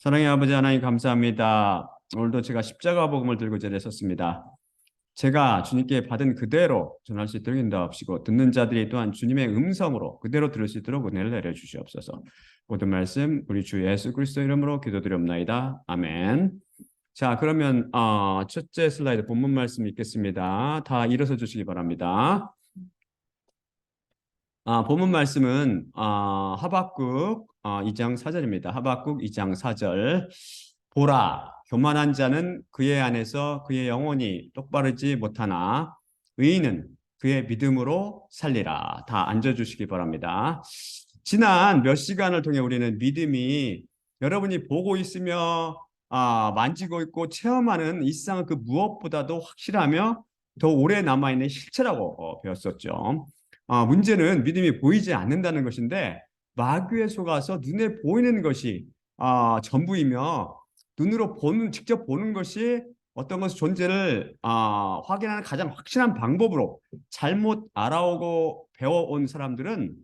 사랑의 아버지 하나님 감사합니다. 오늘도 제가 십자가 복음을 들고 자리에 섰습니다. 제가 주님께 받은 그대로 전할 수 있도록 인도하시고 듣는 자들이 또한 주님의 음성으로 그대로 들을 수 있도록 은혜를 내려주시옵소서. 모든 말씀 우리 주 예수 그리스도 이름으로 기도드리옵나이다. 아멘. 자, 그러면 첫째 슬라이드 본문 말씀 읽겠습니다. 다 일어서 주시기 바랍니다. 본문 말씀은 하박국 2장 4절입니다. 하박국 2장 4절. 보라, 교만한 자는 그의 안에서 그의 영혼이 똑바르지 못하나 의인은 그의 믿음으로 살리라. 다 앉아주시기 바랍니다. 지난 몇 시간을 통해 우리는 믿음이 여러분이 보고 있으며 만지고 있고 체험하는 이 세상은 그 무엇보다도 확실하며 더 오래 남아있는 실체라고 배웠었죠. 문제는 믿음이 보이지 않는다는 것인데 마귀에 속아서 눈에 보이는 것이 전부이며 눈으로 직접 보는 것이 어떤 것의 존재를 확인하는 가장 확실한 방법으로 잘못 알아오고 배워온 사람들은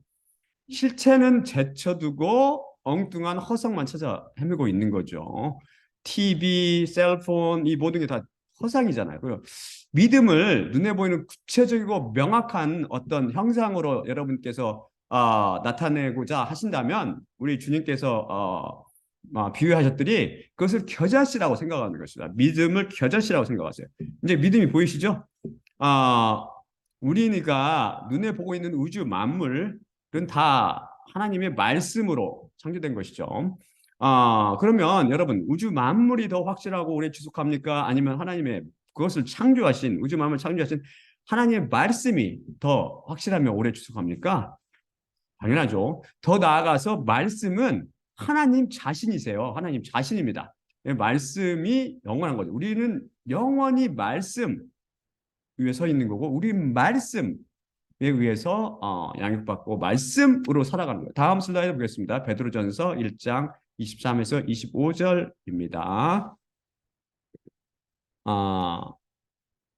실체는 제쳐두고 엉뚱한 허상만 찾아 헤매고 있는 거죠. TV, 셀폰 이 모든 게 다 허상이잖아요. 그리고 믿음을 눈에 보이는 구체적이고 명확한 어떤 형상으로 여러분께서 나타내고자 하신다면 우리 주님께서 비유하셨더니 그것을 겨자씨라고 생각하는 것이다. 믿음을 겨자씨라고 생각하세요. 이제 믿음이 보이시죠? 우리가 눈에 보고 있는 우주 만물은 다 하나님의 말씀으로 창조된 것이죠. 그러면 여러분 우주 만물이 더 확실하고 오래 지속합니까? 아니면 하나님의 그것을 창조하신 우주 만물 창조하신 하나님의 말씀이 더 확실하며 오래 지속합니까? 당연하죠. 더 나아가서 말씀은 하나님 자신이세요. 하나님 자신입니다. 말씀이 영원한 거죠. 우리는 영원히 말씀 위에 서 있는 거고 우리 말씀에 의해서 양육받고 말씀으로 살아가는 거예요. 다음 슬라이드 보겠습니다. 베드로전서 1장 23에서 25절입니다.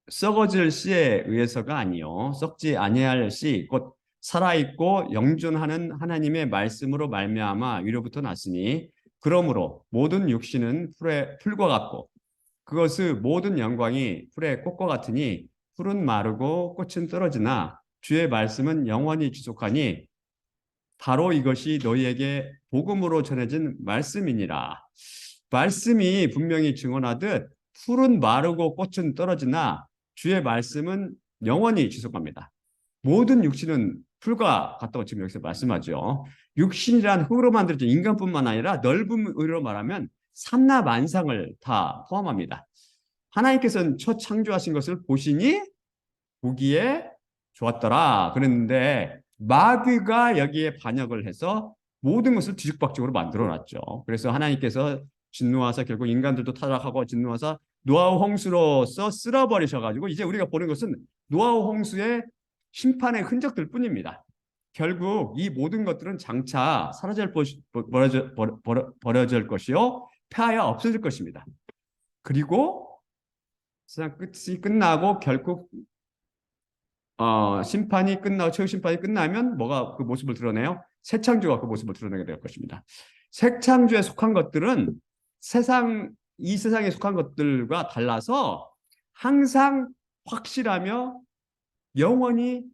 썩어질 씨에 의해서가 아니요 썩지 아니할 씨 곧 살아있고 영존하는 하나님의 말씀으로 말미암아 위로부터 났으니 그러므로 모든 육신은 풀과 같고 그것의 모든 영광이 풀의 꽃과 같으니 풀은 마르고 꽃은 떨어지나 주의 말씀은 영원히 지속하니 바로 이것이 너희에게 복음으로 전해진 말씀이니라. 말씀이 분명히 증언하듯 풀은 마르고 꽃은 떨어지나 주의 말씀은 영원히 지속합니다. 모든 육신은 풀과 같다고 지금 여기서 말씀하죠. 육신이란 흙으로 만들어진 인간뿐만 아니라 넓은 의미로 말하면 삼라만상을 다 포함합니다. 하나님께서는 첫 창조하신 것을 보시니 보기에 좋았더라 그랬는데 마귀가 여기에 반역을 해서 모든 것을 뒤죽박죽으로 만들어놨죠. 그래서 하나님께서 진노하사 결국 인간들도 타락하고 진노하사 노아의 홍수로서 쓸어버리셔가지고 이제 우리가 보는 것은 노아의 홍수의 심판의 흔적들 뿐입니다. 결국 이 모든 것들은 장차 버려질 것이요 폐하여 없어질 것입니다. 그리고 세상 끝이 끝나고 결국 심판이 끝나고 최후 심판이 끝나면 뭐가 그 모습을 드러내요? 새 창조가 그 모습을 드러내게 될 것입니다. 새 창조에 속한 것들은 이 세상에 속한 것들과 달라서 항상 확실하며 영원히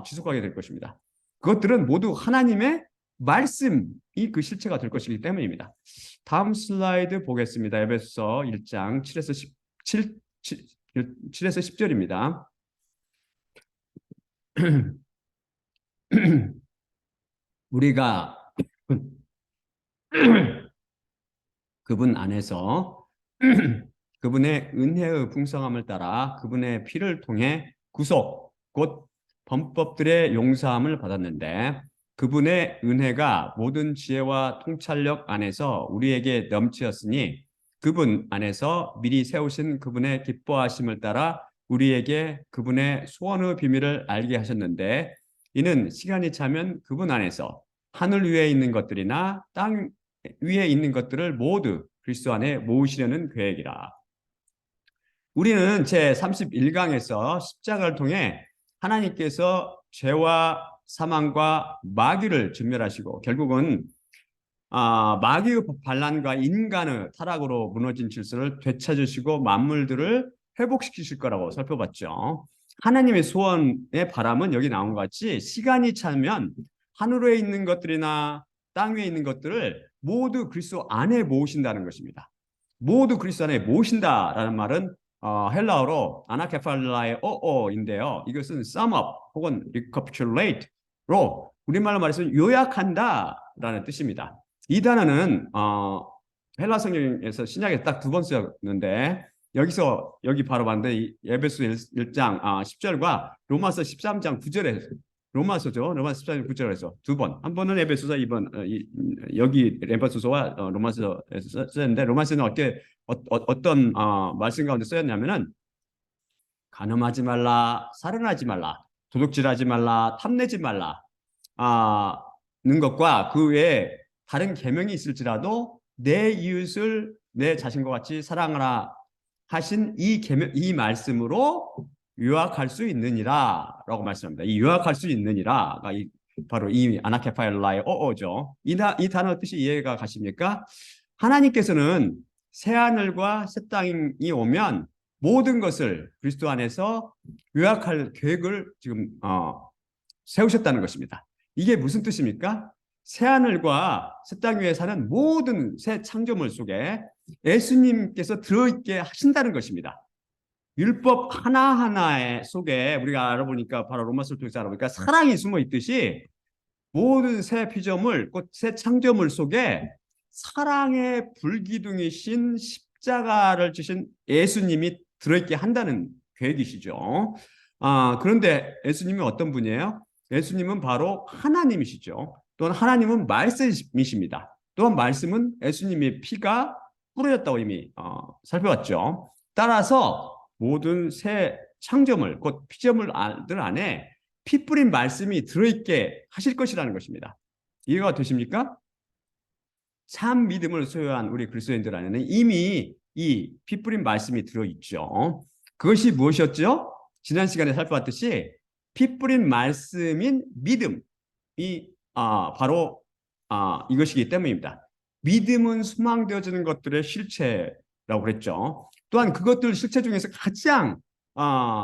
지속하게 될 것입니다. 그것들은 모두 하나님의 말씀이 그 실체가 될 것이기 때문입니다. 다음 슬라이드 보겠습니다. 에베소서 1장 7에서 10절입니다. 우리가 그분 안에서 그분의 은혜의 풍성함을 따라 그분의 피를 통해 구속 곧 범법들의 용서함을 받았는데 그분의 은혜가 모든 지혜와 통찰력 안에서 우리에게 넘치었으니 그분 안에서 미리 세우신 그분의 기뻐하심을 따라 우리에게 그분의 소원의 비밀을 알게 하셨는데 이는 시간이 차면 그분 안에서 하늘 위에 있는 것들이나 땅 위에 있는 것들을 모두 그리스도 안에 모으시려는 계획이라. 우리는 제31강에서 십자가를 통해 하나님께서 죄와 사망과 마귀를 진멸하시고 결국은 마귀의 반란과 인간의 타락으로 무너진 질서를 되찾으시고 만물들을 회복시키실 거라고 살펴봤죠. 하나님의 소원의 바람은 여기 나온 것 같이 시간이 차면 하늘에 있는 것들이나 땅 위에 있는 것들을 모두 그리스도 안에 모으신다는 것입니다. 모두 그리스도 안에 모으신다라는 말은 헬라어로 아나케팔라의 어어인데요. 이것은 sum up 혹은 recapitulate로 우리말로 말해서 요약한다라는 뜻입니다. 이 단어는 헬라 성경에서 신약에 딱 두 번 쓰였는데 여기 바로 봤는데 에베소 1장 10절과 로마서 13장 9절에 로마서죠. 로마서 14장 9절에서 두 번. 한 번은 에베소서 2번 여기 에베소서와 로마서에서 쓰였는데 로마서는 어떤 말씀 가운데 쓰였냐면은 간음하지 말라, 살인하지 말라, 도둑질하지 말라, 탐내지 말라 는 것과 그 외에 다른 계명이 있을지라도 내 이웃을 내 자신과 같이 사랑하라 하신 이 말씀으로 요약할 수 있느니라라고 말씀합니다. 이 요약할 수 있느니라가 바로 이 아나케파일라의 어어죠. 이 단어 뜻이 이해가 가십니까? 하나님께서는 새 하늘과 새 땅이 오면 모든 것을 그리스도 안에서 요약할 계획을 지금 세우셨다는 것입니다. 이게 무슨 뜻입니까? 새 하늘과 새 땅 위에 사는 모든 새 창조물 속에 예수님께서 들어있게 하신다는 것입니다. 율법 하나하나의 속에 우리가 알아보니까 바로 로마서를 통해서 알아보니까 사랑이 숨어 있듯이 모든 새 피조물, 곧 새 창조물 속에 사랑의 불기둥이신 십자가를 주신 예수님이 들어있게 한다는 계획이시죠. 그런데 예수님이 어떤 분이에요? 예수님은 바로 하나님이시죠. 또한 하나님은 말씀이십니다. 또한 말씀은 예수님의 피가 뿌려졌다고 이미 살펴봤죠. 따라서 모든 새 창조물, 곧 피조물들 안에 피 뿌린 말씀이 들어있게 하실 것이라는 것입니다. 이해가 되십니까? 참 믿음을 소유한 우리 그리스도인들 안에는 이미 이 피 뿌린 말씀이 들어있죠. 그것이 무엇이었죠? 지난 시간에 살펴봤듯이 피 뿌린 말씀인 믿음이 바로 이것이기 때문입니다. 믿음은 소망되어지는 것들의 실체라고 그랬죠. 또한 그것들 실체 중에서 가장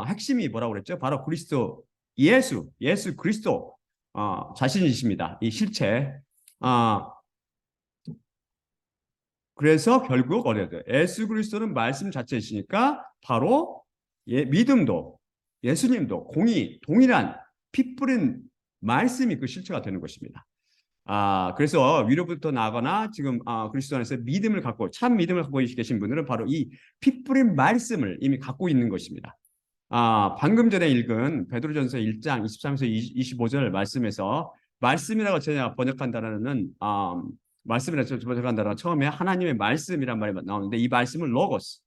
핵심이 뭐라고 그랬죠? 바로 그리스도 예수 그리스도 자신이십니다. 이 실체. 그래서 결국 어디에요? 예수 그리스도는 말씀 자체이시니까 바로 믿음도 예수님도 동일한 피 뿌린 말씀이 그 실체가 되는 것입니다. 그래서 위로부터 나거나 지금 그리스도 안에서 믿음을 갖고 참 믿음을 갖고 계신 분들은 바로 이 피 뿌린 말씀을 이미 갖고 있는 것입니다. 방금 전에 읽은 베드로전서 1장 23에서 25절 말씀에서 말씀이라고 제가 번역한다는 말씀이라고 번역한다는 처음에 하나님의 말씀이란 말이 나오는데 이 말씀은 로고스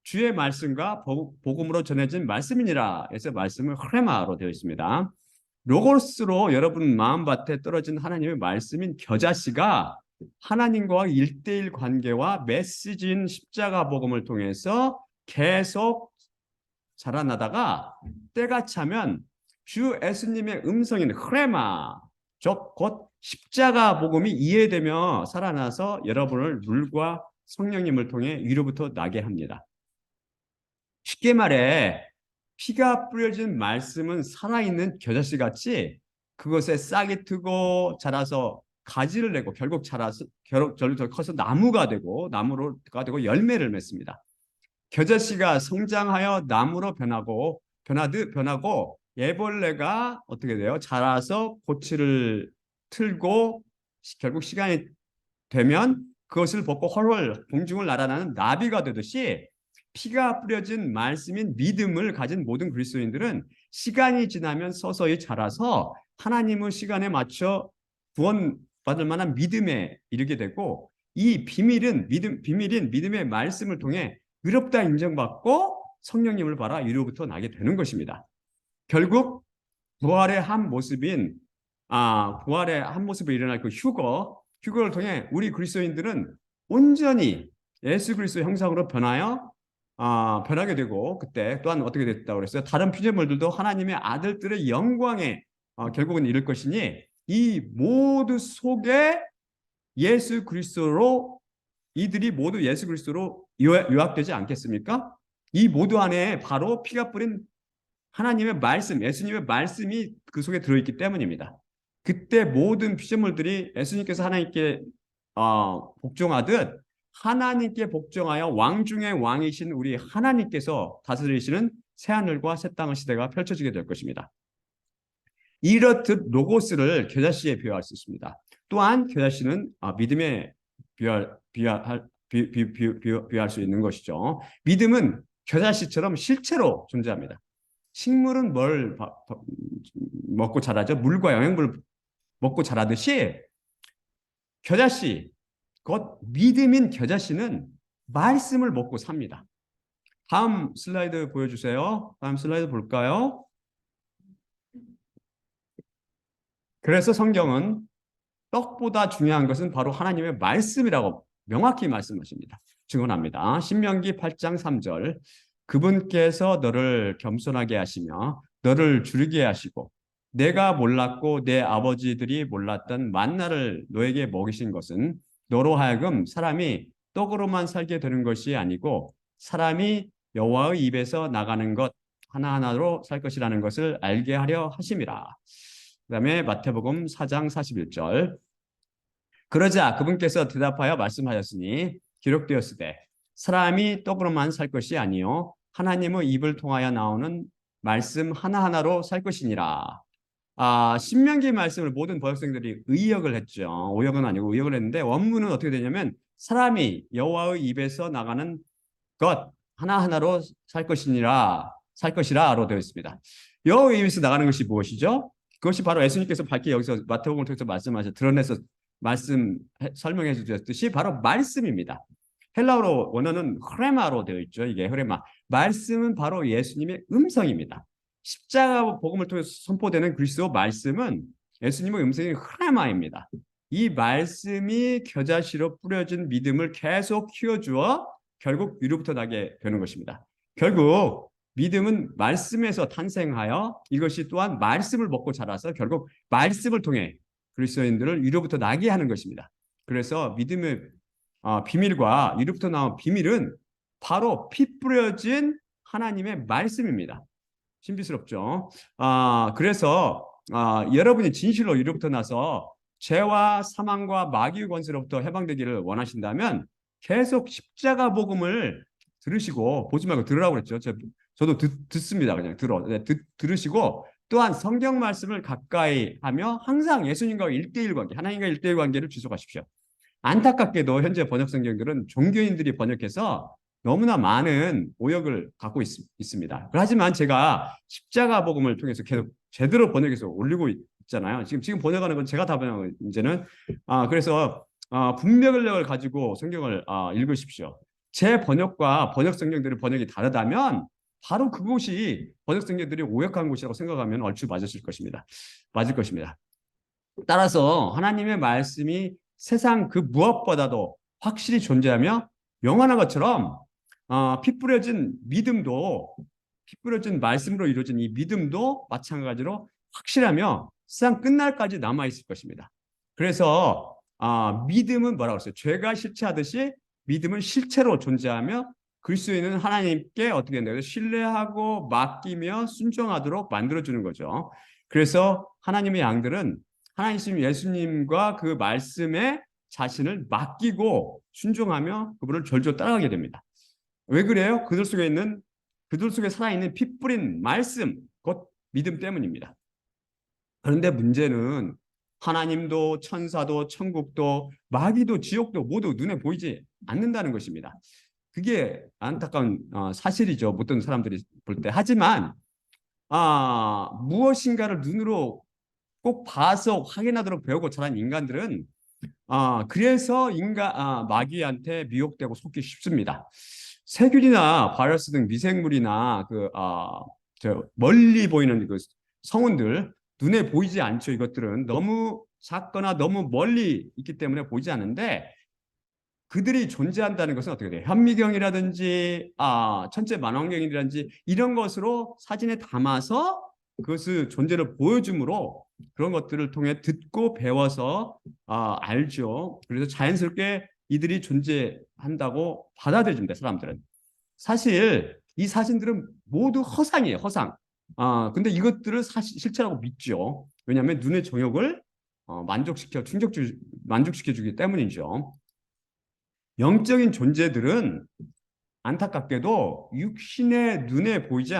주의 말씀과 복음으로 전해진 말씀이니라 해서 말씀은 크레마로 되어 있습니다. 로고스로 여러분 마음밭에 떨어진 하나님의 말씀인 겨자씨가 하나님과 1대1 관계와 메시지인 십자가 복음을 통해서 계속 자라나다가 때가 차면 주 예수님의 음성인 크레마 곧 십자가 복음이 이해되며 살아나서 여러분을 물과 성령님을 통해 위로부터 나게 합니다. 쉽게 말해 피가 뿌려진 말씀은 살아있는 겨자씨 같이 그것에 싹이 트고 자라서 가지를 내고 결국 자라서 커서 나무가 되고 열매를 맺습니다. 겨자씨가 성장하여 나무로 변하고 애벌레가 어떻게 돼요? 자라서 고치를 틀고 결국 시간이 되면 그것을 벗고 헐헐 공중을 날아나는 나비가 되듯이 피가 뿌려진 말씀인 믿음을 가진 모든 그리스도인들은 시간이 지나면 서서히 자라서 하나님의 시간에 맞춰 구원받을 만한 믿음에 이르게 되고 이 비밀인 믿음의 말씀을 통해 의롭다 인정받고 성령님을 받아 위로부터 나게 되는 것입니다. 결국 부활의 한 모습을 일어날 그 휴거를 통해 우리 그리스도인들은 온전히 예수 그리스도 형상으로 변하게 되고 그때 또한 어떻게 됐다고 그랬어요? 다른 피조물들도 하나님의 아들들의 영광에 결국은 이를 것이니 이 모두 속에 예수 그리스도로 이들이 모두 예수 그리스도로 요합되지 않겠습니까? 이 모두 안에 바로 피가 뿌린 하나님의 말씀, 예수님의 말씀이 그 속에 들어있기 때문입니다. 그때 모든 피조물들이 예수님께서 하나님께 복종하듯 하나님께 복종하여 왕 중의 왕이신 우리 하나님께서 다스리시는 새하늘과 새 땅의 시대가 펼쳐지게 될 것입니다. 이렇듯 로고스를 겨자씨에 비유할 수 있습니다. 또한 겨자씨는 믿음에 비유할 수 있는 것이죠. 믿음은 겨자씨처럼 실체로 존재합니다. 식물은 뭘 먹고 자라죠? 물과 영양분을 먹고 자라듯이 겨자씨, 곧 믿음인 겨자씨는 말씀을 먹고 삽니다. 다음 슬라이드 보여주세요. 다음 슬라이드 볼까요? 그래서 성경은 떡보다 중요한 것은 바로 하나님의 말씀이라고 명확히 말씀하십니다. 증언합니다. 신명기 8장 3절 그분께서 너를 겸손하게 하시며 너를 줄이게 하시고 내가 몰랐고 내 아버지들이 몰랐던 만나를 너에게 먹이신 것은 너로 하여금 사람이 떡으로만 살게 되는 것이 아니고 사람이 여호와의 입에서 나가는 것 하나하나로 살 것이라는 것을 알게 하려 하심이라. 그 다음에 마태복음 4장 41절 그러자 그분께서 대답하여 말씀하셨으니 기록되었으되 사람이 떡으로만 살 것이 아니요 하나님의 입을 통하여 나오는 말씀 하나하나로 살 것이니라. 신명기 말씀을 모든 번역성들이 의역을 했죠. 오역은 아니고 의역을 했는데 원문은 어떻게 되냐면 사람이 여호와의 입에서 나가는 것 하나하나로 살 것이라로 되어 있습니다. 여호와의 입에서 나가는 것이 무엇이죠? 그것이 바로 예수님께서 밝게 여기서 마태복음을 통해서 드러내서 설명해 주셨듯이 바로 말씀입니다. 헬라어로 원어는 흐레마로 되어 있죠. 이게 흐레마. 말씀은 바로 예수님의 음성입니다. 십자가 복음을 통해서 선포되는 그리스도 말씀은 예수님의 음성이 흐레마입니다. 이 말씀이 겨자씨로 뿌려진 믿음을 계속 키워주어 결국 위로부터 나게 되는 것입니다. 결국 믿음은 말씀에서 탄생하여 이것이 또한 말씀을 먹고 자라서 결국 말씀을 통해 그리스도인들을 위로부터 나게 하는 것입니다. 그래서 믿음의 비밀과 위로부터 나온 비밀은 바로 피 뿌려진 하나님의 말씀입니다. 신비스럽죠. 그래서 여러분이 진실로 위로부터 나서 죄와 사망과 마귀의 권세로부터 해방되기를 원하신다면 계속 십자가 복음을 들으시고 보지 말고 들으라고 그랬죠. 저도 듣습니다. 그냥 들으시고 또한 성경 말씀을 가까이 하며 항상 예수님과 1대1 관계, 하나님과 1대1 관계를 지속하십시오. 안타깝게도 현재 번역 성경들은 종교인들이 번역해서 너무나 많은 오역을 갖고 있습니다. 하지만 제가 십자가 복음을 통해서 계속 제대로 번역해서 올리고 있잖아요. 지금 번역하는 건 제가 다 번역하는 이제는 그래서 분별력을 가지고 성경을 읽으십시오. 제 번역과 번역 성경들의 번역이 다르다면 바로 그곳이 번역 성경들이 오역한 곳이라고 생각하면 얼추 맞을 것입니다. 따라서 하나님의 말씀이 세상 그 무엇보다도 확실히 존재하며 영원한 것처럼 피 뿌려진 말씀으로 이루어진 이 믿음도 마찬가지로 확실하며 세상 끝날까지 남아있을 것입니다. 그래서 믿음은 뭐라고 했어요? 죄가 실체하듯이 믿음은 실체로 존재하며 그리스도인은 하나님께 어떻게 된다고 신뢰하고 맡기며 순종하도록 만들어주는 거죠. 그래서 하나님의 양들은 하나님 예수님과 그 말씀에 자신을 맡기고 순종하며 그분을 졸졸 따라가게 됩니다. 왜 그래요? 그들 속에 살아있는 피 뿌린 말씀, 곧 믿음 때문입니다. 그런데 문제는 하나님도 천사도 천국도 마귀도 지옥도 모두 눈에 보이지 않는다는 것입니다. 그게 안타까운 사실이죠. 모든 사람들이 볼 때. 하지만 무엇인가를 눈으로 꼭 봐서 확인하도록 배우고 자란 인간들은 그래서 마귀한테 미혹되고 속기 쉽습니다. 세균이나 바이러스 등 미생물이나 멀리 보이는 그 성운들 눈에 보이지 않죠. 이것들은 너무 작거나 너무 멀리 있기 때문에 보이지 않는데 그들이 존재한다는 것은 어떻게 돼요? 현미경이라든지 천체 만원경이라든지 이런 것으로 사진에 담아서 그것의 존재를 보여줌으로 그런 것들을 통해 듣고 배워서 알죠. 그래서 자연스럽게 이들이 존재한다고 받아들여집니다. 사람들은. 사실 이 사진들은 모두 허상이에요. 허상. 근데 이것들을 실체라고 믿죠. 왜냐하면 눈의 정욕을 만족시켜주기 때문이죠. 영적인 존재들은 안타깝게도 육신의 눈에 보이지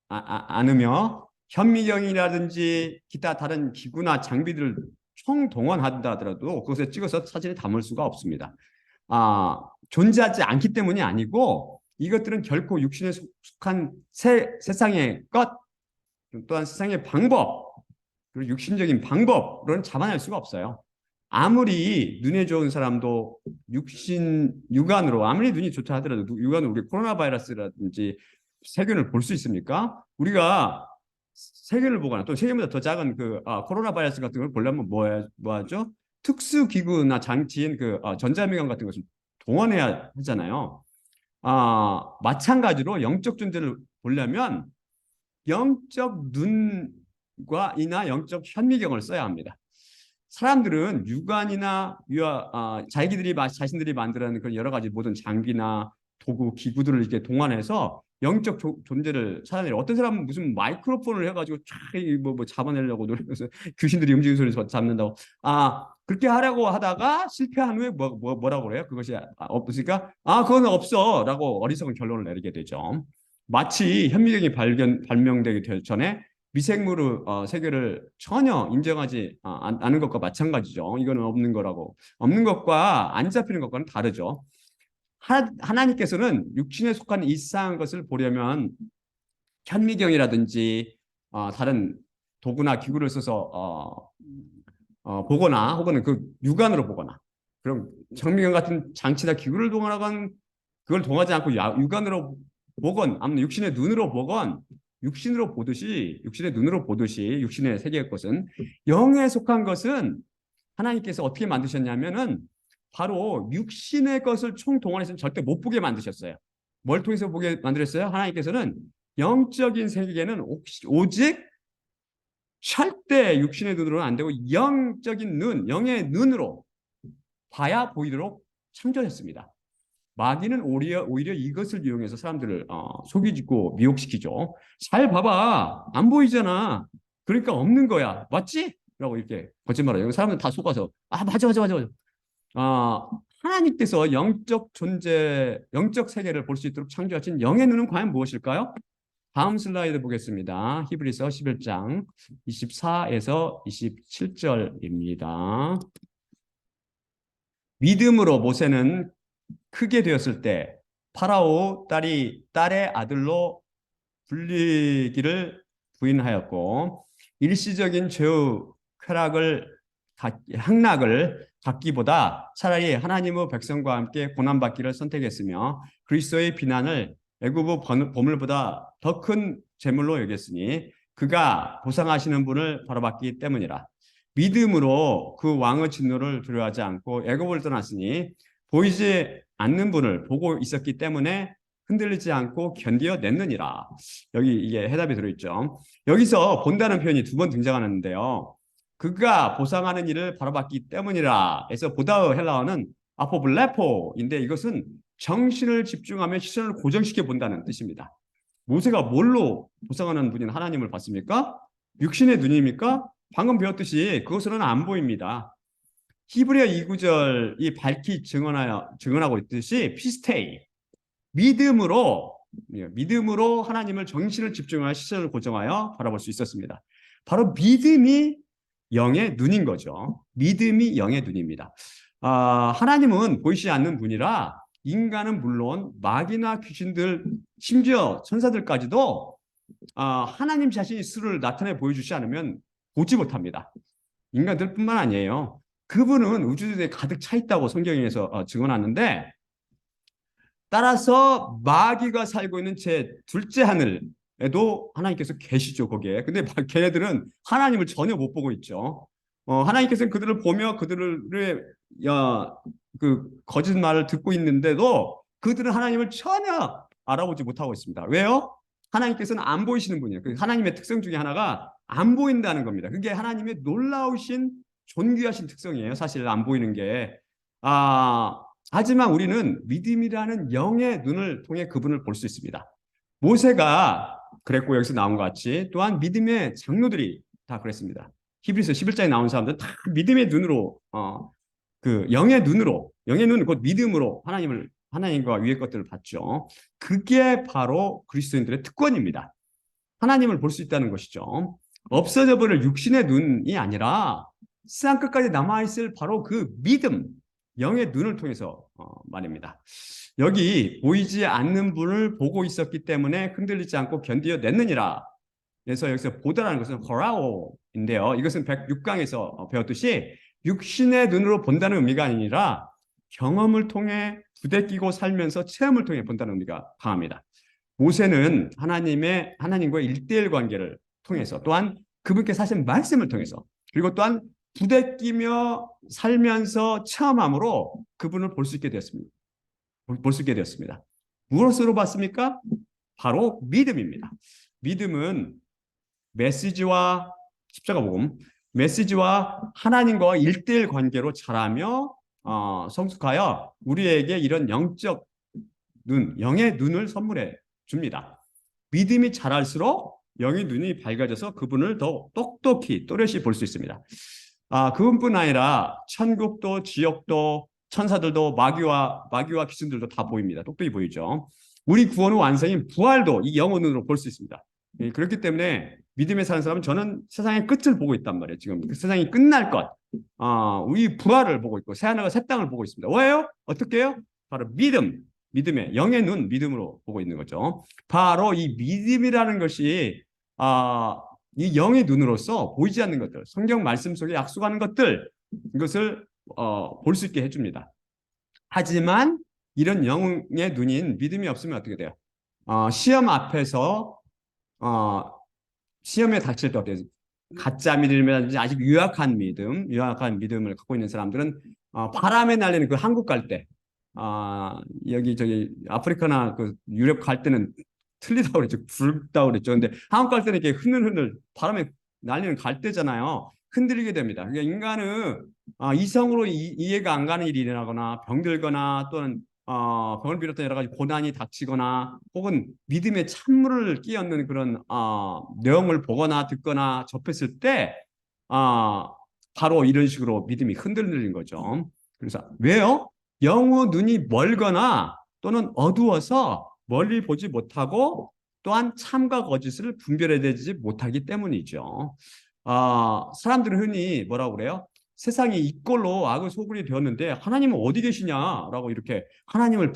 않으며 현미경이라든지 기타 다른 기구나 장비들을 총동원한다 하더라도 그것에 찍어서 사진에 담을 수가 없습니다. 존재하지 않기 때문이 아니고 이것들은 결코 육신에 속한 세상의 것 또한 세상의 방법 그리고 육신적인 방법으로는 잡아낼 수가 없어요. 아무리 눈에 좋은 사람도 육안으로 아무리 눈이 좋다 하더라도 육안으로 우리 코로나 바이러스라든지 세균을 볼 수 있습니까? 우리가 세균을 보거나 또 세균보다 더 작은 코로나 바이러스 같은 걸 보려면 뭐 하죠? 특수 기구나 장치인 전자미경 같은 것을 동원해야 하잖아요. 마찬가지로 영적 존재를 보려면 영적 눈과 이나 영적 현미경을 써야 합니다. 사람들은 육안이나 자신들이 만드는 그런 여러 가지 모든 장비나 도구, 기구들을 이렇게 동원해서 영적 존재를 찾아내려. 어떤 사람은 무슨 마이크로폰을 해가지고 쫙 잡아내려고 노력해서 귀신들이 움직이는 소리를 잡는다고. 그렇게 하려고 하다가 실패한 후에 뭐라고 그래요? 그것이 없으니까 그건 없어라고 어리석은 결론을 내리게 되죠. 마치 현미경이 발명되기 전에 미생물의 세계를 전혀 인정하지 않은 것과 마찬가지죠. 이거는 없는 거라고. 없는 것과 안 잡히는 것과는 다르죠. 하나님께서는 육신에 속한 이상한 것을 보려면 현미경이라든지 다른 도구나 기구를 써서 보거나 혹은 그 육안으로 보거나 그럼 현미경 같은 장치나 기구를 동원하건 그걸 동하지 않고 육안으로 보건 아니면 육신의 눈으로 보건 육신의 눈으로 보듯이 육신의 세계의 것은 영에 속한 것은 하나님께서 어떻게 만드셨냐면은 바로 육신의 것을 총동원해서는 절대 못 보게 만드셨어요. 뭘 통해서 보게 만드셨어요? 하나님께서는 영적인 세계는 오직 절대 육신의 눈으로는 안 되고 영적인 눈, 영의 눈으로 봐야 보이도록 창조했습니다. 마귀는 오히려 이것을 이용해서 사람들을 속이고 미혹시키죠. 잘 봐봐. 안 보이잖아. 그러니까 없는 거야. 맞지? 라고 이렇게 거짓말해요. 사람들 다 속아서 맞아. 하나님께서 영적 존재, 영적 세계를 볼 수 있도록 창조하신 영의 눈은 과연 무엇일까요? 다음 슬라이드 보겠습니다. 히브리서 11장 24에서 27절입니다. 믿음으로 모세는 크게 되었을 때 파라오 딸의 아들로 불리기를 부인하였고 일시적인 죄의 향락을 받기보다 차라리 하나님의 백성과 함께 고난받기를 선택했으며 그리스도의 비난을 애굽의 보물보다 더 큰 재물로 여겼으니 그가 보상하시는 분을 바라봤기 때문이라. 믿음으로 그 왕의 진노를 두려워하지 않고 애굽을 떠났으니 보이지 않는 분을 보고 있었기 때문에 흔들리지 않고 견디어냈느니라. 여기 이게 해답이 들어있죠. 여기서 본다는 표현이 두 번 등장하는데요. 그가 보상하는 일을 바라봤기 때문이라 해서 보다의 헬라어는 아포블레포인데 이것은 정신을 집중하며 시선을 고정시켜 본다는 뜻입니다. 모세가 뭘로 보상하는 분인 하나님을 봤습니까? 육신의 눈입니까? 방금 배웠듯이 그것으로는 안 보입니다. 히브리어 2구절이 밝히 증언하고 있듯이 피스테이 믿음으로 하나님을 정신을 집중하여 시선을 고정하여 바라볼 수 있었습니다. 바로 믿음이 영의 눈인 거죠. 믿음이 영의 눈입니다. 하나님은 보이지 않는 분이라 인간은 물론 마귀나 귀신들 심지어 천사들까지도 하나님 자신이 스스로를 나타내 보여주지 않으면 보지 못합니다. 인간들뿐만 아니에요. 그분은 우주에 가득 차 있다고 성경에서 증언하는데 따라서 마귀가 살고 있는 제 둘째 하늘에도 하나님께서 계시죠, 거기에. 근데 걔네들은 하나님을 전혀 못 보고 있죠. 하나님께서는 그들을 보며 그들의 그 거짓말을 듣고 있는데도 그들은 하나님을 전혀 알아보지 못하고 있습니다. 왜요? 하나님께서는 안 보이시는 분이에요. 그 하나님의 특성 중에 하나가 안 보인다는 겁니다. 그게 하나님의 놀라우신 존귀하신 특성이에요. 사실 안 보이는 게. 하지만 우리는 믿음이라는 영의 눈을 통해 그분을 볼 수 있습니다. 모세가 그랬고 여기서 나온 것 같이 또한 믿음의 장로들이 다 그랬습니다. 히브리서 11장에 나온 사람들은 다 믿음의 눈으로 그 영의 눈, 곧 믿음으로 하나님과 위의 것들을 봤죠. 그게 바로 그리스도인들의 특권입니다. 하나님을 볼 수 있다는 것이죠. 없어져 버릴 육신의 눈이 아니라 세상 끝까지 남아있을 바로 그 믿음, 영의 눈을 통해서 말입니다. 여기 보이지 않는 분을 보고 있었기 때문에 흔들리지 않고 견디어냈느니라. 그래서 여기서 보다라는 것은 호라오인데요. 이것은 106강에서 배웠듯이 육신의 눈으로 본다는 의미가 아니라 경험을 통해 부대끼고 살면서 체험을 통해 본다는 의미가 강합니다. 모세는 하나님과의 일대일 관계를 통해서 또한 그분께 사신 말씀을 통해서 그리고 또한 부대끼며 살면서 체험함으로 그분을 볼 수 있게 되었습니다. 볼 수 있게 되었습니다. 무엇으로 봤습니까? 바로 믿음입니다. 믿음은 메시지와 십자가 복음, 메시지와 하나님과 일대일 관계로 자라며 성숙하여 우리에게 이런 영적 눈, 영의 눈을 선물해 줍니다. 믿음이 자랄수록 영의 눈이 밝아져서 그분을 더 똑똑히 또렷이 볼 수 있습니다. 그분뿐 아니라 천국도 지옥도 천사들도 마귀와 귀신들도 다 보입니다. 똑똑히 보이죠. 우리 구원 후 완성인 부활도 이 영의 눈으로 볼 수 있습니다. 그렇기 때문에 믿음에 사는 사람은 저는 세상의 끝을 보고 있단 말이에요. 지금 그 세상이 끝날 것, 우리 부활을 보고 있고 새하늘과 새 땅을 보고 있습니다. 왜요? 어떻게 해요? 바로 믿음의 영의 눈, 믿음으로 보고 있는 거죠. 바로 이 믿음이라는 것이 이 영의 눈으로서 보이지 않는 것들, 성경 말씀 속에 약속하는 것들, 이것을 볼 수 있게 해줍니다. 하지만 이런 영의 눈인 믿음이 없으면 어떻게 돼요? 시험 앞에서 시험에 닥칠 때 어때요? 가짜 믿음이라든지 아직 유약한 믿음을 갖고 있는 사람들은 바람에 날리는 그 한국 갈 때, 여기 저기 아프리카나 그 유럽 갈 때는 틀리다고 그랬죠. 붉다고 그랬죠. 근데 한국 갈 때는 이렇게 흐늘흐늘 바람에 날리는 갈대잖아요. 흔들리게 됩니다. 그러니까 인간은 이성으로 이해가 안 가는 일이 일어나거나 병들거나 또는 병을 비롯한 여러 가지 고난이 닥치거나 혹은 믿음의 찬물을 끼얹는 그런 내용을 보거나 듣거나 접했을 때 바로 이런 식으로 믿음이 흔들리는 거죠. 그래서 왜요? 영의 눈이 멀거나 또는 어두워서 멀리 보지 못하고 또한 참과 거짓을 분별해내지 못하기 때문이죠. 사람들은 흔히 뭐라고 그래요? 세상이 이꼴로 악의 소굴이 되었는데 하나님은 어디 계시냐라고 이렇게 하나님을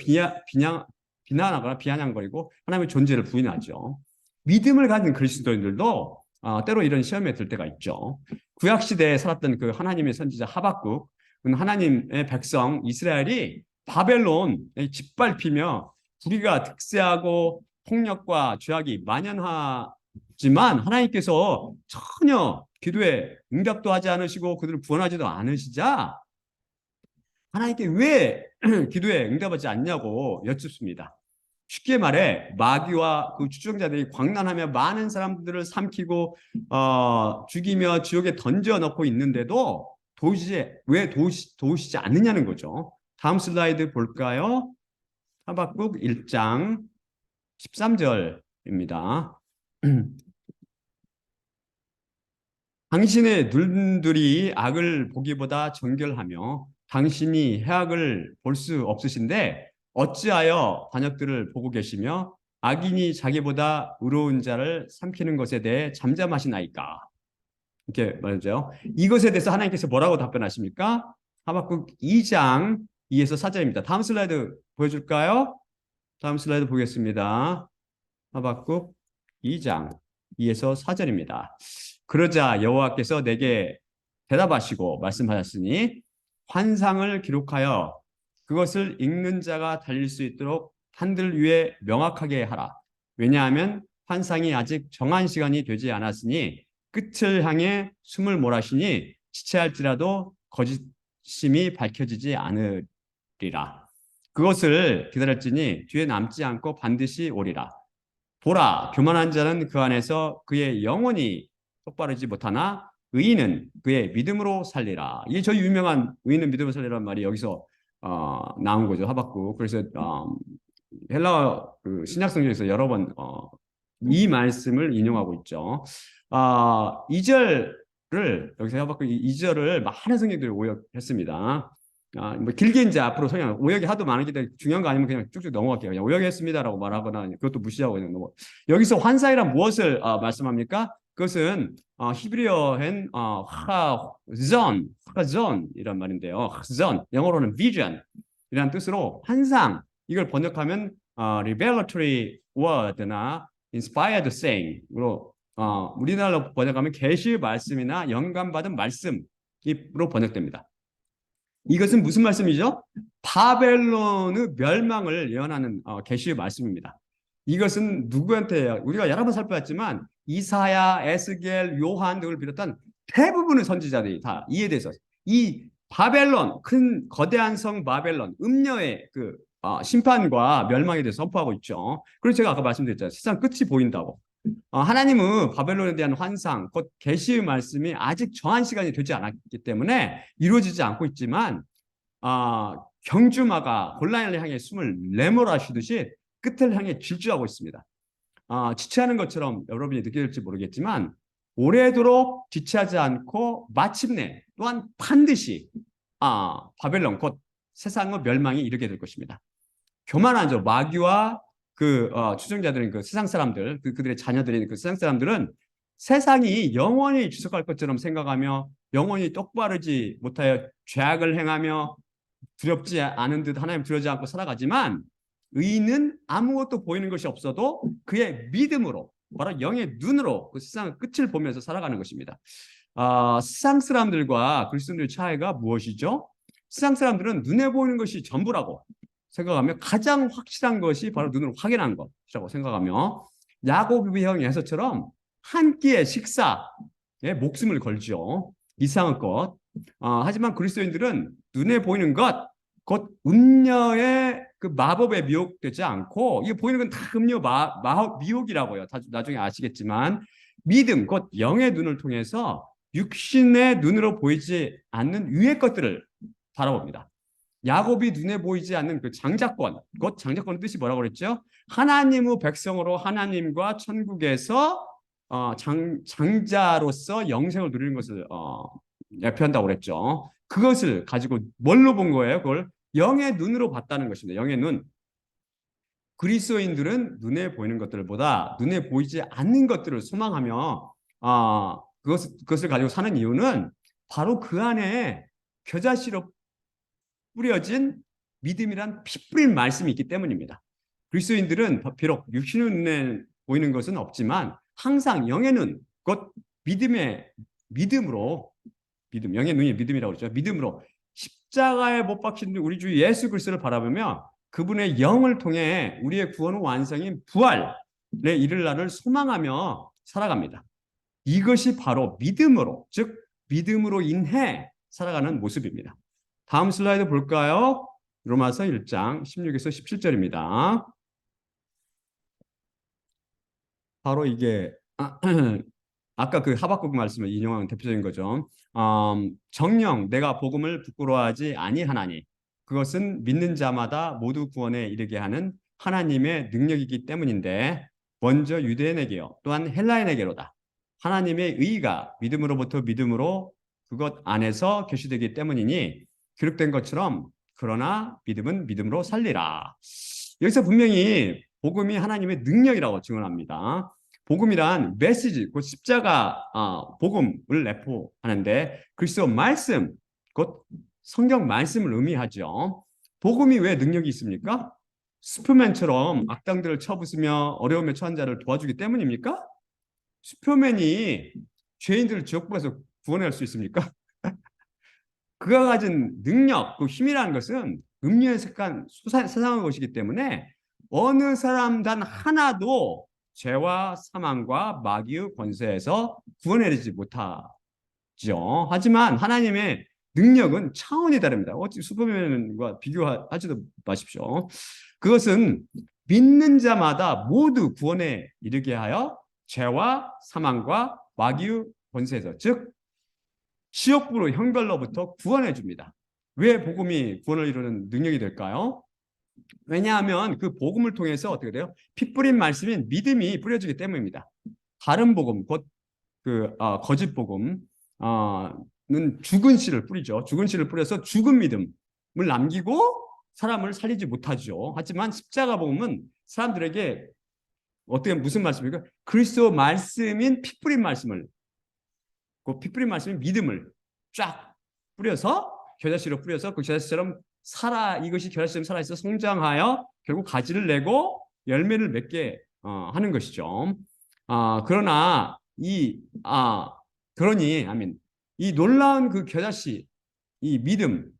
비난하거나 비아냥거리고 하나님의 존재를 부인하죠. 믿음을 가진 그리스도인들도 때로 이런 시험에 들 때가 있죠. 구약 시대에 살았던 그 하나님의 선지자 하박국, 하나님의 백성 이스라엘이 바벨론에 짓밟히며 불의가 득세하고 폭력과 죄악이 만연하지만 하나님께서 전혀 기도에 응답도 하지 않으시고 그들을 구원하지도 않으시자 하나님께 왜 기도에 응답하지 않냐고 여쭙습니다. 쉽게 말해 마귀와 그 추종자들이 광란하며 많은 사람들을 삼키고 죽이며 지옥에 던져 넣고 있는데도 왜 도우시지 않느냐는 거죠. 다음 슬라이드 볼까요? 하박국 1장 13절입니다. 당신의 눈들이 악을 보기보다 정결하며 당신이 해악을 볼 수 없으신데 어찌하여 반역들을 보고 계시며 악인이 자기보다 의로운 자를 삼키는 것에 대해 잠잠하시나이까? 이렇게 말하죠. 이것에 대해서 하나님께서 뭐라고 답변하십니까? 하박국 2장 2에서 4절입니다. 다음 슬라이드 보여줄까요? 다음 슬라이드 보겠습니다. 하박국 2장 2에서 4절입니다. 그러자 여호와께서 내게 대답하시고 말씀하셨으니 환상을 기록하여 그것을 읽는 자가 달릴 수 있도록 한들 위에 명확하게 하라. 왜냐하면 환상이 아직 정한 시간이 되지 않았으니 끝을 향해 숨을 몰아쉬니 지체할지라도 거짓심이 밝혀지지 않으리라. 그것을 기다렸지니 뒤에 남지 않고 반드시 오리라. 보라, 교만한 자는 그 안에서 그의 영혼이 똑바르지 못하나 의인은 그의 믿음으로 살리라. 이게 저희 유명한 의인은 믿음으로 살리라는 말이 여기서 나온 거죠. 하박국. 그래서 헬라 그 신약 성경에서 여러 번 이 말씀을 인용하고 있죠. 2절을 여기서 하박국 2절을 많은 성경들이 오역했습니다. 뭐 길게 이제 앞으로 성경 오역이 하도 많기 때문에 중요한 거 아니면 그냥 쭉쭉 넘어갈게요. 그냥 오역했습니다라고 말하거나 그것도 무시하고 그냥 넘어. 여기서 환상이란 무엇을 말씀합니까? 그것은 히브리어엔 하존이란 말인데요. 하존 영어로는 vision 이라는 뜻으로 환상 이걸 번역하면 revelatory word나 inspired saying으로 우리나라로 번역하면 계시 말씀이나 영감받은 말씀으로 번역됩니다. 이것은 무슨 말씀이죠? 바벨론의 멸망을 예언하는 계시의 말씀입니다. 이것은 누구한테 우리가 여러 번 살펴봤지만 이사야, 에스겔, 요한 등을 비롯한 대부분의 선지자들이 다 이에 대해서 이 바벨론 큰 거대한 성 바벨론 음녀의 그 심판과 멸망에 대해서 선포하고 있죠. 그래서 제가 아까 말씀드렸잖아요. 세상 끝이 보인다고. 하나님은 바벨론에 대한 환상, 곧 계시의 말씀이 아직 정한 시간이 되지 않았기 때문에 이루어지지 않고 있지만 경주마가 곤란을 향해 숨을 내몰아쉬듯이 끝을 향해 질주하고 있습니다. 지체하는 것처럼 여러분이 느낄지 모르겠지만 오래도록 지체하지 않고 마침내 또한 반드시 바벨론 곧 세상의 멸망이 이르게 될 것입니다. 교만한 자 마귀와 그 추종자들은 그 세상 사람들 그들의 자녀들인 그 세상 사람들은 세상이 영원히 지속할 것처럼 생각하며 영원히 똑바르지 못하여 죄악을 행하며 두렵지 않은 듯 하나님 두려지 않고 살아가지만 의인은 아무것도 보이는 것이 없어도 그의 믿음으로 바로 영의 눈으로 그 세상의 끝을 보면서 살아가는 것입니다. 세상 사람들과 그리스도인의 차이가 무엇이죠? 세상 사람들은 눈에 보이는 것이 전부라고 생각하며 가장 확실한 것이 바로 눈으로 확인한 것이라고 생각하며 야고보의 형 에서처럼 한 끼의 식사에 목숨을 걸죠. 이상한 것. 하지만 그리스도인들은 눈에 보이는 것, 곧 음녀의 그 마법에 미혹되지 않고 이게 보이는 건 다 음녀 미혹이라고요. 나중에 아시겠지만 믿음, 곧 영의 눈을 통해서 육신의 눈으로 보이지 않는 위의 것들을 바라봅니다. 야곱이 눈에 보이지 않는 그 장자권, 곧 장자권의 뜻이 뭐라고 그랬죠? 하나님의 백성으로 하나님과 천국에서 장자로서 영생을 누리는 것을 예표한다고 그랬죠. 그것을 가지고 뭘로 본 거예요? 그걸 영의 눈으로 봤다는 것입니다. 영의 눈. 그리스도인들은 눈에 보이는 것들보다 눈에 보이지 않는 것들을 소망하며 그것을 가지고 사는 이유는 바로 그 안에 겨자씨로 뿌려진 믿음이란 피 뿌린 말씀이 있기 때문입니다. 그리스도인들은 비록 육신의 눈에 보이는 것은 없지만 항상 영의 눈, 곧 믿음으로 영의 눈이 믿음이라고 그러죠. 믿음으로 십자가에 못 박힌 우리 주 예수 그리스도를 바라보며 그분의 영을 통해 우리의 구원의 완성인 부활에 이를 날을 소망하며 살아갑니다. 이것이 바로 믿음으로, 즉 믿음으로 인해 살아가는 모습입니다. 다음 슬라이드 볼까요? 로마서 1장 16에서 17절입니다. 바로 이게 아까 그 하박국 말씀을 인용한 대표적인 거죠. 정녕 내가 복음을 부끄러워하지 아니하나니 그것은 믿는 자마다 모두 구원에 이르게 하는 하나님의 능력이기 때문인데 먼저 유대인에게요 또한 헬라인에게로다. 하나님의 의가 믿음으로부터 믿음으로 그것 안에서 계시되기 때문이니 기록된 것처럼 그러나 믿음은 믿음으로 살리라. 여기서 분명히 복음이 하나님의 능력이라고 증언합니다. 복음이란 메시지, 곧 십자가 복음을 내포하는데 그리스도 말씀, 곧 성경 말씀을 의미하죠. 복음이 왜 능력이 있습니까? 슈퍼맨처럼 악당들을 쳐부수며 어려움에 처한 자를 도와주기 때문입니까? 슈퍼맨이 죄인들을 지옥불에서 구원할 수 있습니까? 그가 가진 능력, 그 힘이라는 것은 음료에 속한 세상의 것이기 때문에 어느 사람 단 하나도 죄와 사망과 마귀의 권세에서 구원해내지 못하죠. 하지만 하나님의 능력은 차원이 다릅니다. 어찌 슈퍼맨과 비교하지도 마십시오. 그것은 믿는 자마다 모두 구원에 이르게 하여 죄와 사망과 마귀의 권세에서, 즉 시욕부로 형벌로부터 구원해 줍니다. 왜 복음이 구원을 이루는 능력이 될까요? 왜냐하면 그 복음을 통해서 어떻게 돼요? 피 뿌린 말씀인 믿음이 뿌려지기 때문입니다. 다른 복음, 곧 거짓 복음은 죽은 씨를 뿌리죠. 죽은 씨를 뿌려서 죽은 믿음을 남기고 사람을 살리지 못하죠. 하지만 십자가 복음은 사람들에게 어떻게 무슨 말씀입니까? 그리스도 말씀인 피 뿌린 말씀을, 그 피 뿌린 말씀인 믿음을 쫙 뿌려서 겨자씨로 뿌려서 그 겨자씨처럼 이것이 겨자씨처럼 살아있어 성장하여 결국 가지를 내고 열매를 맺게 하는 것이죠. 그러나 아멘. 이 놀라운 그 겨자씨, 이 믿음,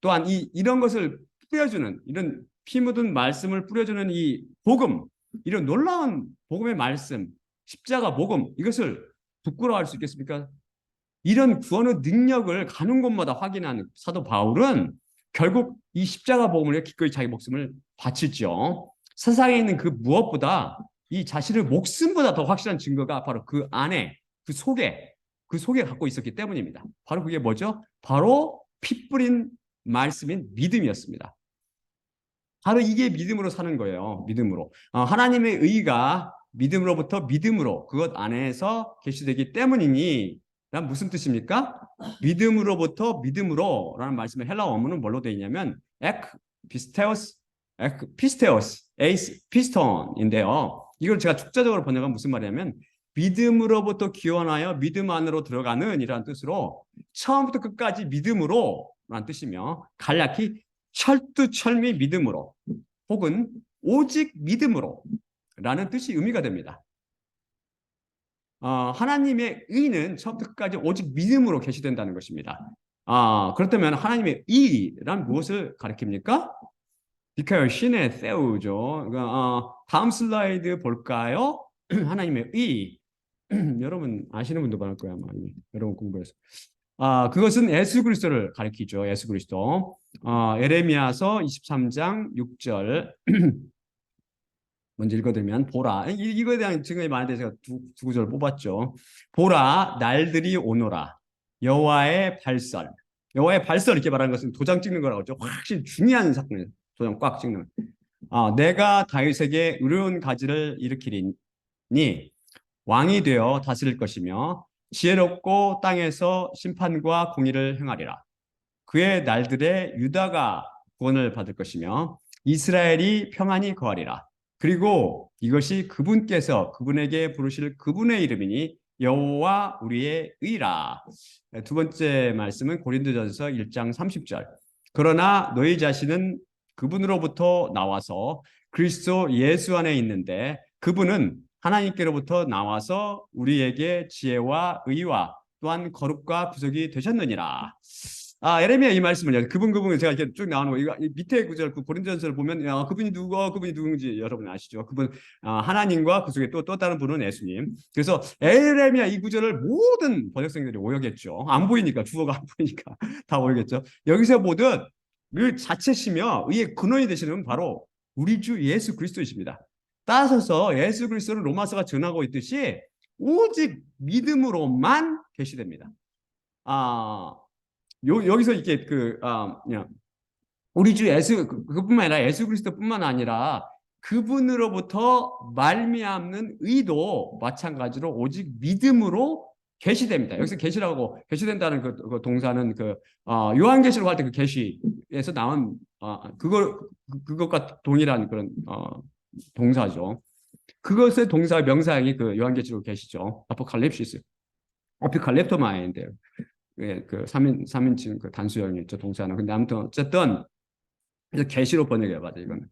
또한 이런 것을 뿌려주는, 이런 피 묻은 말씀을 뿌려주는 이 복음, 이런 놀라운 복음의 말씀, 십자가 복음, 이것을 부끄러워할 수 있겠습니까? 이런 구원의 능력을 가는 곳마다 확인한 사도 바울은 결국 이 십자가 복음을 위해 기꺼이 자기 목숨을 바치죠. 세상에 있는 그 무엇보다 이 자신의 목숨보다 더 확실한 증거가 바로 그 안에, 그 속에 갖고 있었기 때문입니다. 바로 그게 뭐죠? 바로 피 뿌린 말씀인 믿음이었습니다. 바로 이게 믿음으로 사는 거예요. 믿음으로. 하나님의 의가 믿음으로부터 믿음으로 그것 안에서 계시되기 때문이니, 난 무슨 뜻입니까? 믿음으로부터 믿음으로라는 말씀의 헬라어 원문은 뭘로 되어 있냐면 피스테오스, 에이스 피스톤인데요. 이걸 제가 축자적으로 번역하면 무슨 말이냐면 믿음으로부터 기원하여 믿음 안으로 들어가는 이라는 뜻으로 처음부터 끝까지 믿음으로라는 뜻이며, 간략히 철두철미 믿음으로 혹은 오직 믿음으로라는 뜻이 의미가 됩니다. 하나님의 의는 처음부터 끝까지 오직 믿음으로 계시된다는 것입니다. 그렇다면 하나님의 의란 무엇을 가리킵니까? 비카요 신의 세우죠. 다음 슬라이드 볼까요? 하나님의 의. 여러분 아시는 분도 많을 거야, 아마. 여러분 공부해서. 그것은 예수 그리스도를 가리키죠. 예수 그리스도. 예레미야서 23장 6절. 먼저 읽어드리면, 보라. 이거에 대한 증거이 많은데 제가 두 구절을 뽑았죠. 보라, 날들이 오노라. 여호와의 발설. 여호와의 발설, 이렇게 말하는 것은 도장 찍는 거라고 하죠. 확실히 중요한 사건이에요. 도장 꽉 찍는. 내가 다윗에게 의로운 가지를 일으키리니 왕이 되어 다스릴 것이며 지혜롭고 땅에서 심판과 공의를 행하리라. 그의 날들에 유다가 구원을 받을 것이며 이스라엘이 평안히 거하리라. 그리고 이것이 그분에게 부르실 그분의 이름이니 여호와 우리의 의라. 두 번째 말씀은 고린도전서 1장 30절. 그러나 너희 자신은 그분으로부터 나와서 그리스도 예수 안에 있는데 그분은 하나님께로부터 나와서 우리에게 지혜와 의와 또한 거룩과 구속이 되셨느니라. 예레미야 이 말씀을요. 그분 제가 이렇게 쭉 나오는 거, 이거 밑에 구절 그 고린도전서를 보면 그분이 누군지 여러분 아시죠? 그분 하나님과 구속의 또 다른 분은 예수님. 그래서 예레미야 이 구절을 모든 번역성들이 오역했죠. 안 보이니까, 주어가 안 보이니까 다 오역했죠. 여기서 보듯 그 자체시며 의의 근원이 되시는 바로 우리 주 예수 그리스도이십니다. 따라서 예수 그리스도를 로마서가 전하고 있듯이 오직 믿음으로만 계시됩니다. 여기서 이렇게 우리 주 예수 그뿐만 아니라 예수 그리스도뿐만 아니라 그분으로부터 말미암는 의도 마찬가지로 오직 믿음으로 계시됩니다. 여기서 계시된다는 그 동사는 요한계시록 할 때 그 계시에서 나온 그것과 동일한 그런 동사죠. 그것의 동사 명사형이 그 요한계시록 계시죠. 아포칼립시스, 아피칼렙토마인데요. 그 3인칭 그 단수형이죠, 동사는. 근데 아무튼 어쨌든 계시로 번역해봐도 이거는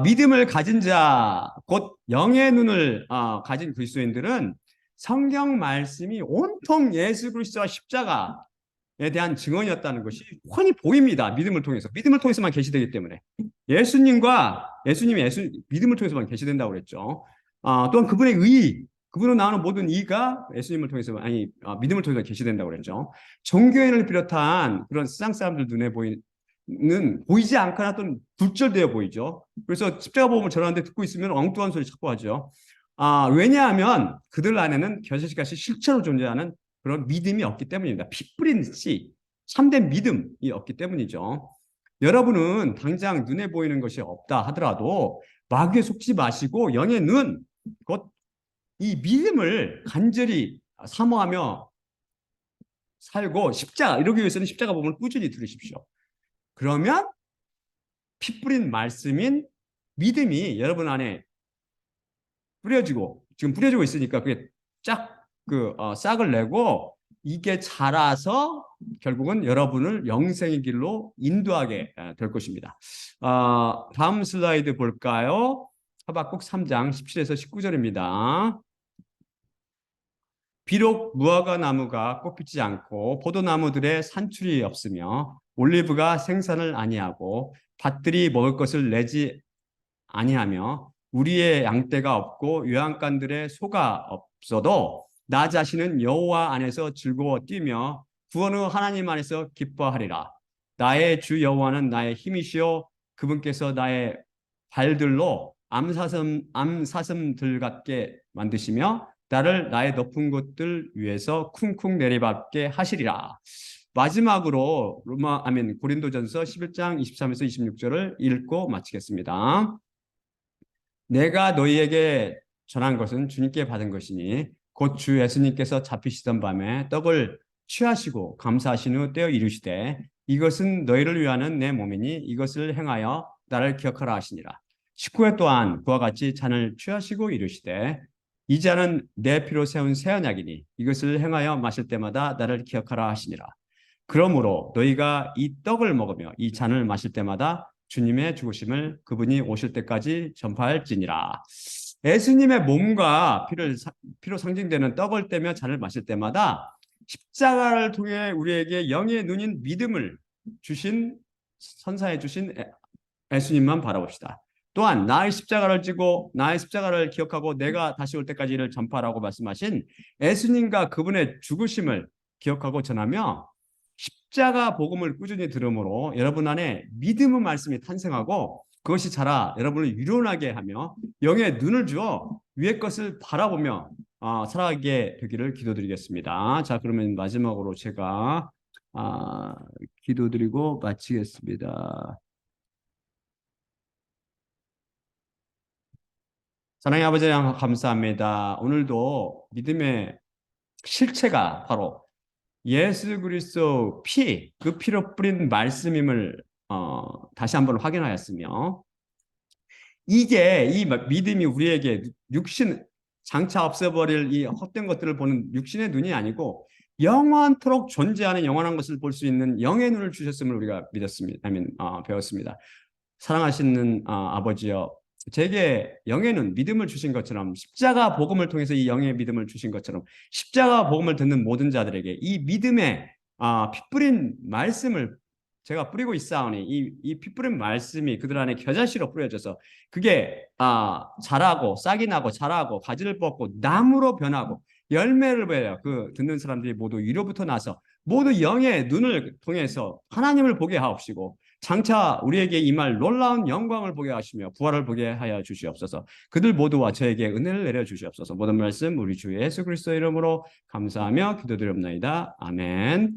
믿음을 가진 자, 곧 영의 눈을 가진 그리스도인들은 성경 말씀이 온통 예수 그리스도와 십자가에 대한 증언이었다는 것이 훤히 보입니다. 믿음을 통해서만 계시되기 때문에. 예수님이 믿음을 통해서만 계시된다고 그랬죠. 또한 그분의 그분으로 나오는 모든 의가 예수님을 통해서, 믿음을 통해서 계시된다고 그랬죠. 종교인을 비롯한 그런 세상 사람들 눈에 보이는 보이지 않거나 또는 굴절되어 보이죠. 그래서 십자가 복음을 전하는데 듣고 있으면 엉뚱한 소리 자꾸 하죠. 왜냐하면 그들 안에는 겨자씨같이 실체로 존재하는 그런 믿음이 없기 때문입니다. 피 뿌린 씨, 참된 믿음이 없기 때문이죠. 여러분은 당장 눈에 보이는 것이 없다 하더라도 마귀에 속지 마시고 영의 눈, 곧 이 믿음을 간절히 사모하며 살고 십자가 이러기 위해서는 십자가 복음을 꾸준히 들으십시오. 그러면 피 뿌린 말씀인 믿음이 여러분 안에 뿌려지고 지금 뿌려지고 있으니까 그게 싹을 내고 이게 자라서 결국은 여러분을 영생의 길로 인도하게 될 것입니다. 다음 슬라이드 볼까요? 하박국 3장 17에서 19절입니다. 비록 무화과 나무가 꽃피지 않고 포도나무들의 산출이 없으며 올리브가 생산을 아니하고 밭들이 먹을 것을 내지 아니하며 우리의 양떼가 없고 요양간들의 소가 없어도 나 자신은 여호와 안에서 즐거워 뛰며 구원 후 하나님 안에서 기뻐하리라. 나의 주 여호와는 나의 힘이시요 그분께서 나의 발들로 암사슴들 같게 만드시며 나를 나의 높은 곳들 위에서 쿵쿵 내리밟게 하시리라. 마지막으로 고린도전서 11장 23에서 26절을 읽고 마치겠습니다. 내가 너희에게 전한 것은 주님께 받은 것이니 곧 주 예수님께서 잡히시던 밤에 떡을 취하시고 감사하신 후 떼어 이르시되 이것은 너희를 위하는 내 몸이니 이것을 행하여 나를 기억하라 하시니라. 19회 또한 그와 같이 잔을 취하시고 이르시되 이 잔은 내 피로 세운 새 언약이니 이것을 행하여 마실 때마다 나를 기억하라 하시니라. 그러므로 너희가 이 떡을 먹으며 이 잔을 마실 때마다 주님의 죽으심을 그분이 오실 때까지 전파할지니라. 예수님의 몸과 피로 상징되는 떡을 떼며 잔을 마실 때마다 십자가를 통해 우리에게 영의 눈인 믿음을 주신 선사해 주신 예수님만 바라봅시다. 또한 나의 십자가를 지고 나의 십자가를 기억하고 내가 다시 올 때까지 이를 전파하라고 말씀하신 예수님과 그분의 죽으심을 기억하고 전하며 십자가 복음을 꾸준히 들음으로 여러분 안에 믿음의 말씀이 탄생하고 그것이 자라 여러분을 유론하게 하며 영의 눈을 주어 위의 것을 바라보며 살아가게 되기를 기도드리겠습니다. 자, 그러면 마지막으로 제가 기도드리고 마치겠습니다. 사랑의 아버지 하나님 감사합니다. 오늘도 믿음의 실체가 바로 예수 그리스도 그 피로 뿌린 말씀임을 다시 한번 확인하였으며 이게 이 믿음이 우리에게 육신 장차 없애버릴 이 헛된 것들을 보는 육신의 눈이 아니고 영원토록 존재하는 영원한 것을 볼 수 있는 영의 눈을 주셨음을 우리가 믿었습니다. 배웠습니다. 사랑하시는 아버지여, 제게 영의 눈, 믿음을 주신 것처럼 십자가 복음을 통해서 이 영의 믿음을 주신 것처럼 십자가 복음을 듣는 모든 자들에게 이 믿음의 피 뿌린 말씀을 제가 뿌리고 있사오니 이 피 뿌린 말씀이 그들 안에 겨자씨로 뿌려져서 그게 자라고 싹이 나고 자라고 가지를 뽑고 나무로 변하고 열매를 맺어요. 그 듣는 사람들이 모두 위로부터 나서 모두 영의 눈을 통해서 하나님을 보게 하옵시고 장차 우리에게 임할 놀라운 영광을 보게 하시며 부활을 보게 하여 주시옵소서. 그들 모두와 저에게 은혜를 내려 주시옵소서. 모든 말씀 우리 주 예수 그리스도의 이름으로 감사하며 기도드리옵나이다. 아멘.